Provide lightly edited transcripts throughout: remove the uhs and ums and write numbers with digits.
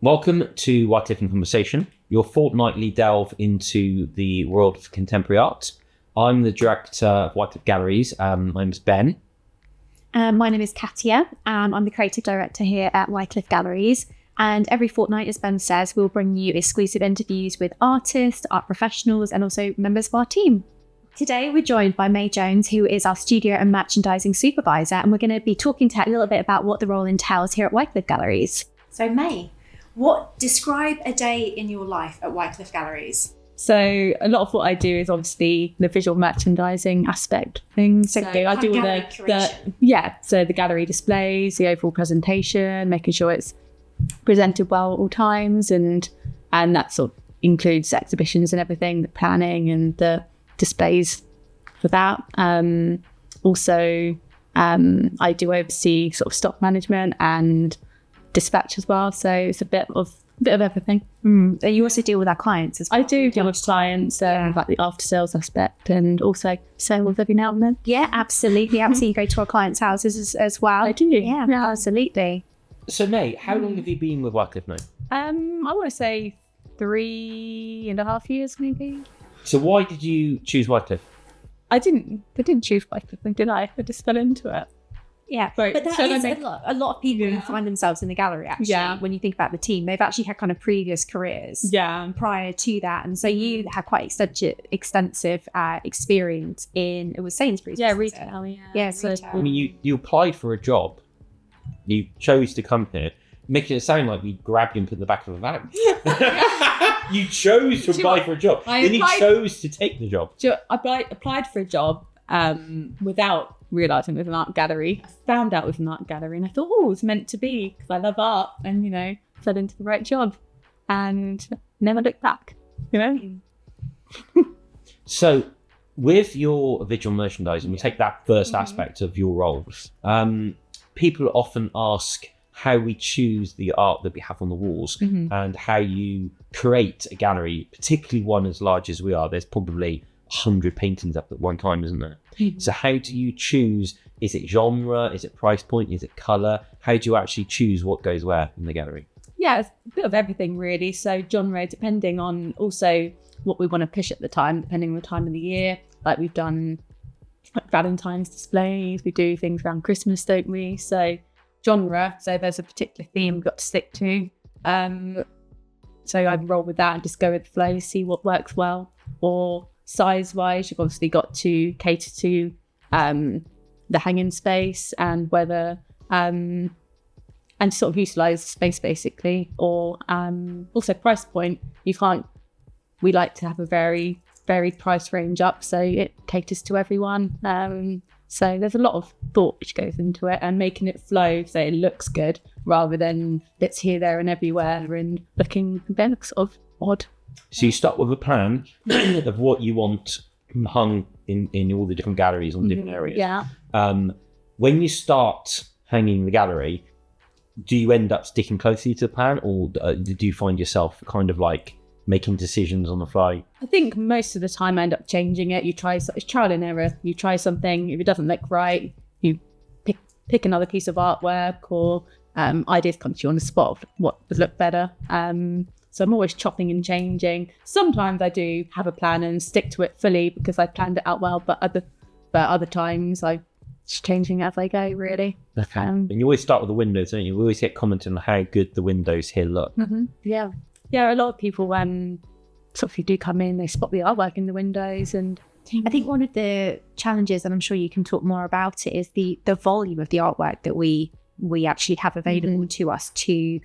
Welcome to Wyecliffe in Conversation, your fortnightly delve into the world of contemporary art. I'm the director of Wyecliffe Galleries. My name is Ben. My name is Katia. I'm the creative director here at Wyecliffe Galleries. And every fortnight, as Ben says, we'll bring you exclusive interviews with artists, art professionals, and also members of our team. Today, we're joined by May Jones, who is our studio and merchandising supervisor, and we're going to be talking to her a little bit about what the role entails here at Wyecliffe Galleries. So May, describe a day in your life at Wyecliffe Galleries? So a lot of what I do is obviously the visual merchandising aspect of things. So I do all the gallery displays, the overall presentation, making sure it's presented well at all times, and that sort of includes exhibitions and everything, the planning and the displays for that. Also, I do oversee sort of stock management and dispatch as well. So it's a bit of everything. And you also deal with our clients as well. I do deal with clients, like the after sales aspect, and also sales every now and then. Yeah, absolutely. You go to our clients' houses as well. I do. Yeah, absolutely. So May, how long have you been with Wyecliffe now? I want to say 3.5 years maybe. So why did you choose Wyecliffe? I didn't choose Wyecliffe, did I? I just fell into it. Yeah, right. But that is a lot of people who find themselves in the gallery, actually. Yeah. When you think about the team, they've actually had kind of previous careers prior to that. And so you had quite extensive experience in, it was Sainsbury's. Yeah, retail, retail. I mean, you applied for a job. You chose to come here, making it sound like we grabbed you and put in the back of a van. You chose to apply for a job. Then you chose to take the job. I applied for a job without realising it was an art gallery. I found out it was an art gallery and I thought, it was meant to be because I love art, and, fell into the right job and never looked back, So with your visual merchandising, we take that first aspect of your role. People often ask how we choose the art that we have on the walls and how you create a gallery, particularly one as large as we are. There's probably 100 paintings up at one time, isn't there? So how do you choose? Is it genre? Is it price point? Is it colour? How do you actually choose what goes where in the gallery? Yeah, it's a bit of everything really. So genre, depending on also what we want to push at the time, depending on the time of the year. Like we've done like Valentine's displays, we do things around Christmas, don't we? So genre, so there's a particular theme we've got to stick to. So I'd roll with that and just go with the flow, see what works well. Or size-wise, you've obviously got to cater to the hanging space and whether and sort of utilise the space basically. Or also price point. We like to have a very varied price range up, so it caters to everyone. So there's a lot of thought which goes into it and making it flow so it looks good rather than bits here, there and everywhere and looking a bit sort of odd. So you start with a plan of what you want hung in all the different galleries on different areas. Yeah. When you start hanging the gallery, do you end up sticking closely to the plan, or do you find yourself kind of like making decisions on the fly? I think most of the time I end up changing it. It's trial and error. You try something, if it doesn't look right, you pick another piece of artwork, or ideas come to you on the spot of what would look better. So I'm always chopping and changing. Sometimes I do have a plan and stick to it fully because I planned it out well, but other times I'm just changing as I go, really. Okay. And you always start with the windows, don't you? We always get commented on how good the windows here look. Mm-hmm. Yeah. Yeah, a lot of people sort of do come in, they spot the artwork in the windows. And I think one of the challenges, and I'm sure you can talk more about it, is the volume of the artwork that we actually have available to us to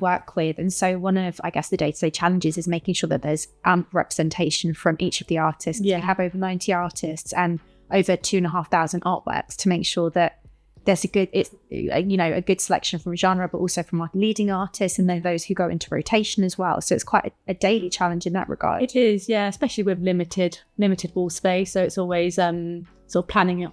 work with. And so one of, I guess, the day-to-day challenges is making sure that there's ample representation from each of the artists. We have over 90 artists and over 2,500 artworks to make sure that there's a good selection from genre, but also from like leading artists and then those who go into rotation as well. So it's quite a daily challenge in that regard. It is, yeah, especially with limited wall space. So it's always sort of planning it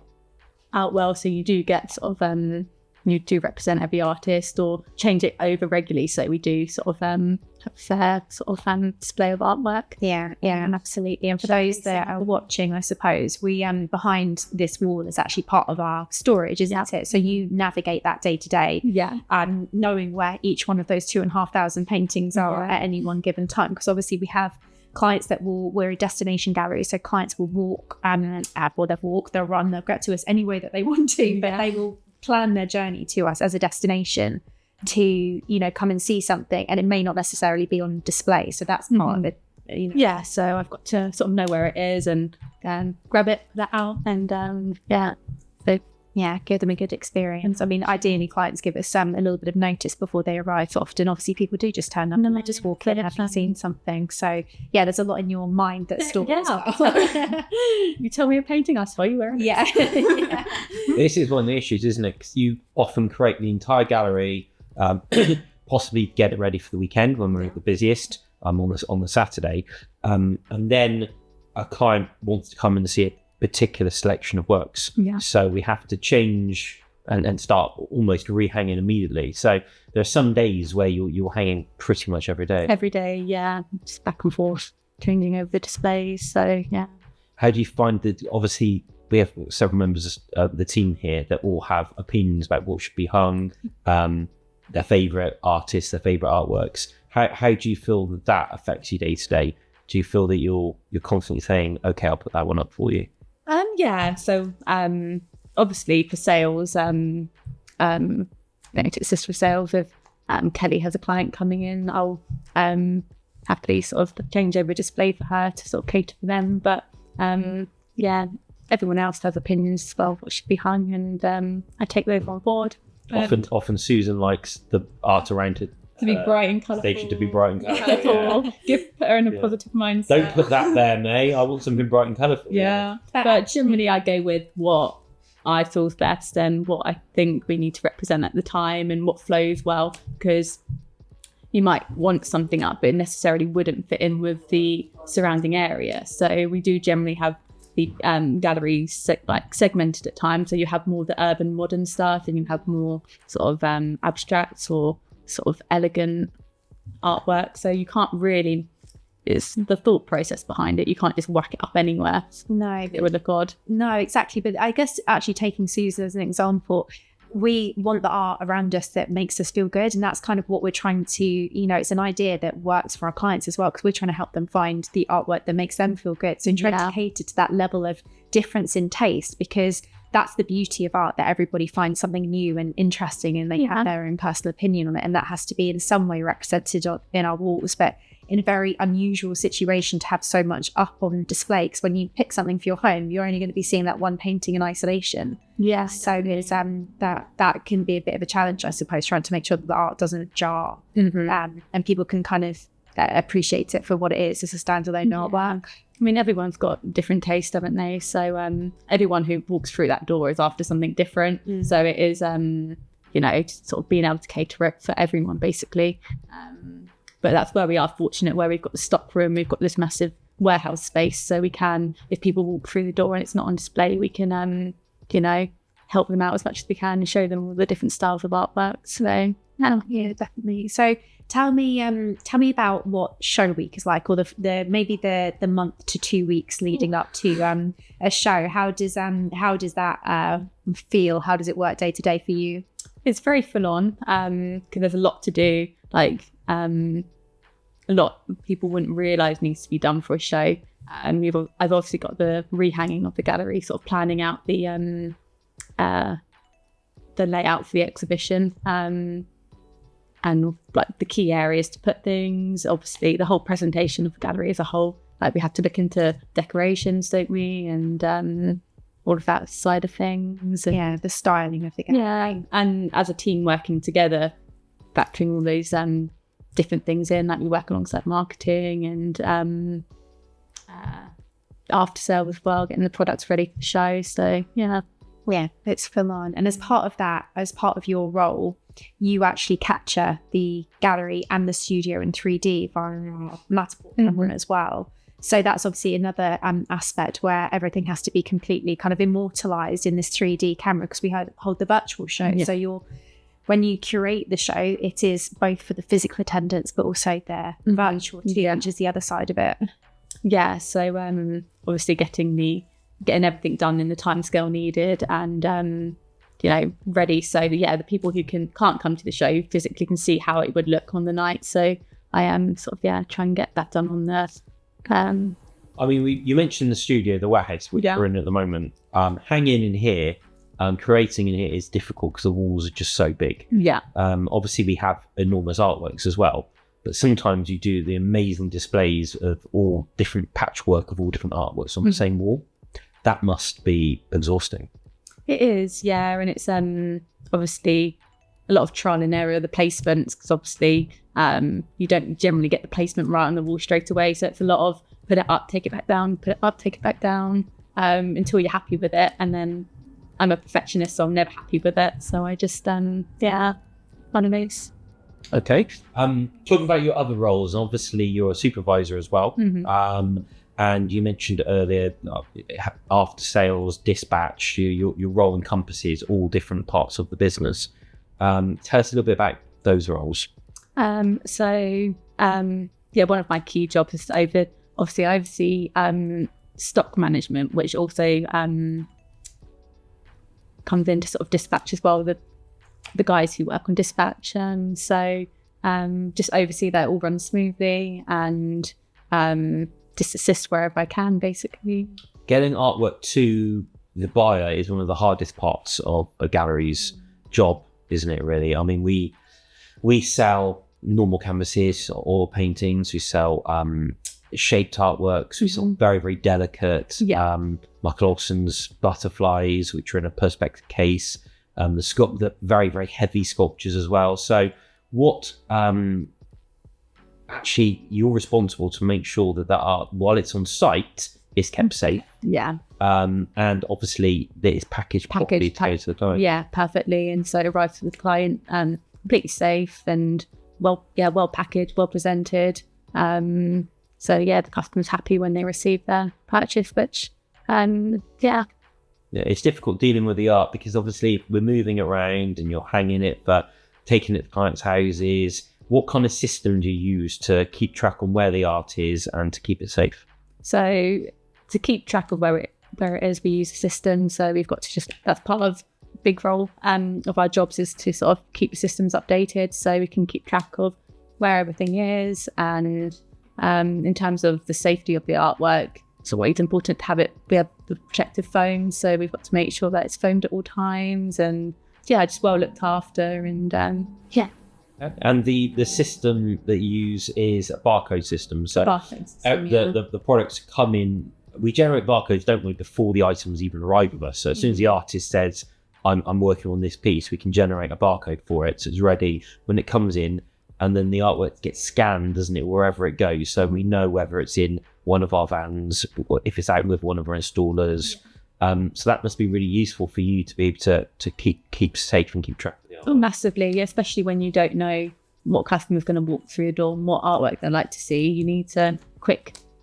out well, so you do get sort of you do represent every artist or change it over regularly. So we do sort of have a fair sort of display of artwork. Yeah, absolutely. And for those that are watching, I suppose, we behind this wall is actually part of our storage, isn't it? So you navigate that day to day. Yeah. And knowing where each one of those 2,500 paintings are at any one given time. Because obviously we have clients that we're a destination gallery, so clients will walk they'll run, they'll get to us any way that they want to, but they will plan their journey to us as a destination to, you know, come and see something, and it may not necessarily be on display. So that's part of it, you know. Yeah, so I've got to sort of know where it is and grab it, put that out, and give them a good experience. I mean, ideally clients give us a little bit of notice before they arrive. So often, obviously, people do just turn up and they just walk in having seen something. So yeah, there's a lot in your mind that's stored as well. You tell me a painting, I saw you wearing it. Yeah. This is one of the issues, isn't it? Because you often create the entire gallery, possibly get it ready for the weekend when we're at the busiest, on the Saturday, and then a client wants to come and see a particular selection of works. Yeah. So we have to change and start almost rehanging immediately. So there are some days where you're hanging pretty much every day. Every day, yeah, just back and forth, changing over the displays. So yeah. How do you find that? Obviously, we have several members of the team here that all have opinions about what should be hung, their favourite artists, their favourite artworks. How do you feel that affects you day to day? Do you feel that you're constantly saying, okay, I'll put that one up for you? Yeah. So obviously for sales, to assist with sales, if Kelly has a client coming in, I'll happily sort of change over a display for her to sort of cater for them. But everyone else has opinions as well, what should be hung, and I take those on board. Often Susan likes the art around it to be bright and colourful. Station to be bright and colourful. Put her in a positive mindset. Don't put that there, May. I want something bright and colourful. Yeah. But generally I go with what I feel is best and what I think we need to represent at the time and what flows well, because you might want something up, but it necessarily wouldn't fit in with the surrounding area. So we do generally have the galleries segmented at times. So you have more the urban modern stuff, and you have more sort of abstract or sort of elegant artwork. So you can't really, it's the thought process behind it. You can't just whack it up anywhere. No, it would look odd. No, exactly. But I guess actually taking Susan as an example, we want the art around us that makes us feel good. And that's kind of what we're trying to, it's an idea that works for our clients as well, because we're trying to help them find the artwork that makes them feel good. So trying to cater to that level of difference in taste, because that's the beauty of art, that everybody finds something new and interesting and they have their own personal opinion on it. And that has to be in some way represented in our walls. But in a very unusual situation to have so much up on display, because when you pick something for your home, you're only going to be seeing that one painting in isolation. Yeah. So there's that can be a bit of a challenge, I suppose, trying to make sure that the art doesn't jar, and people can kind of appreciate it for what it is as a standalone artwork. I mean, everyone's got different taste, haven't they? So everyone who walks through that door is after something different. So it is, sort of being able to cater it for everyone, basically. But that's where we are fortunate, where we've got the stock room, we've got this massive warehouse space. So we can, if people walk through the door and it's not on display, we can, help them out as much as we can and show them all the different styles of artwork. So, yeah, definitely. So tell me about what show week is like, or the maybe the month to 2 weeks leading up to a show. How does that feel? How does it work day to day for you? It's very full on because there's a lot to do. Like a lot people wouldn't realise needs to be done for a show. And I've obviously got the rehanging of the gallery, sort of planning out the layout for the exhibition. And like the key areas to put things, obviously the whole presentation of the gallery as a whole. Like we have to look into decorations, don't we? And all of that side of things. And, the styling of the gallery. Yeah, and as a team working together, factoring all those different things in, like we work alongside marketing and after sale as well, getting the products ready for the show. So yeah, it's full on. And as part of that, as part of your role, you actually capture the gallery and the studio in 3D via Matterport camera as well. So that's obviously another aspect where everything has to be completely kind of immortalized in this 3D camera, because we hold the virtual show. Yeah. So when you curate the show, it is both for the physical attendance, but also their virtual too, which is the other side of it. Yeah. So obviously getting everything done in the timescale needed and ready. So the people who can't come to the show physically can see how it would look on the night. So I am try and get that done on the. I mean, you mentioned the studio, the warehouse, which we're in at the moment. Hanging in here, creating in here is difficult because the walls are just so big. Yeah. Obviously, we have enormous artworks as well, but sometimes you do the amazing displays of all different patchwork of all different artworks on the same wall. That must be exhausting. It is, yeah, and it's obviously a lot of trial and error of the placements, because obviously you don't generally get the placement right on the wall straight away. So it's a lot of put it up, take it back down, put it up, take it back down, until you're happy with it. And then I'm a perfectionist, so I'm never happy with it. So I just, one of those. Okay. Talking about your other roles, obviously you're a supervisor as well. And you mentioned earlier after sales, dispatch, your role encompasses all different parts of the business. Tell us a little bit about those roles. One of my key jobs is to oversee stock management, which also comes into sort of dispatch as well, the guys who work on dispatch. Just oversee that it all runs smoothly and just assist wherever I can, basically. Getting artwork to the buyer is one of the hardest parts of a gallery's job, isn't it, really? I mean, we sell normal canvases, oil paintings, we sell shaped artworks, we sell very, very delicate, Michael Olsen's butterflies, which are in a perspex case, the very, very heavy sculptures as well. So what actually you're responsible to make sure that art, while it's on site, is kept safe. Yeah. And obviously that is packaged properly to go to the client. Yeah, perfectly. And so it arrives to the client completely safe and well packaged, well presented. The customer's happy when they receive their purchase, which Yeah, it's difficult dealing with the art because obviously if we're moving around and you're hanging it but taking it to clients' houses, what kind of system do you use to keep track on where the art is and to keep it safe? So to keep track of where it is, we use a system. So we've got to that's part of the big role of our jobs is to sort of keep the systems updated so we can keep track of where everything is. And in terms of the safety of the artwork, it's always important to we have the protective foam. So we've got to make sure that it's foamed at all times and just well looked after and And the system that you use is a barcode system. So the products come in, we generate barcodes, don't we, before the items even arrive with us. So as soon as the artist says, I'm working on this piece, we can generate a barcode for it. So it's ready when it comes in, and then the artwork gets scanned, doesn't it, wherever it goes. So we know whether it's in one of our vans, or if it's out with one of our installers. So that must be really useful for you to be able to keep safe and keep track of the artwork. Oh, massively, especially when you don't know what customer's going to walk through the door and what artwork they like to see. You need to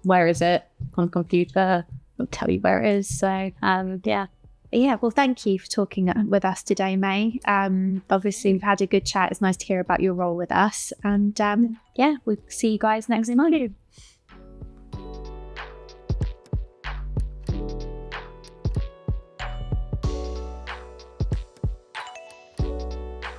where is it on the computer? It'll tell you where it is. So well, thank you for talking with us today, May. Obviously we've had a good chat. It's nice to hear about your role with us, and we'll see you guys next month.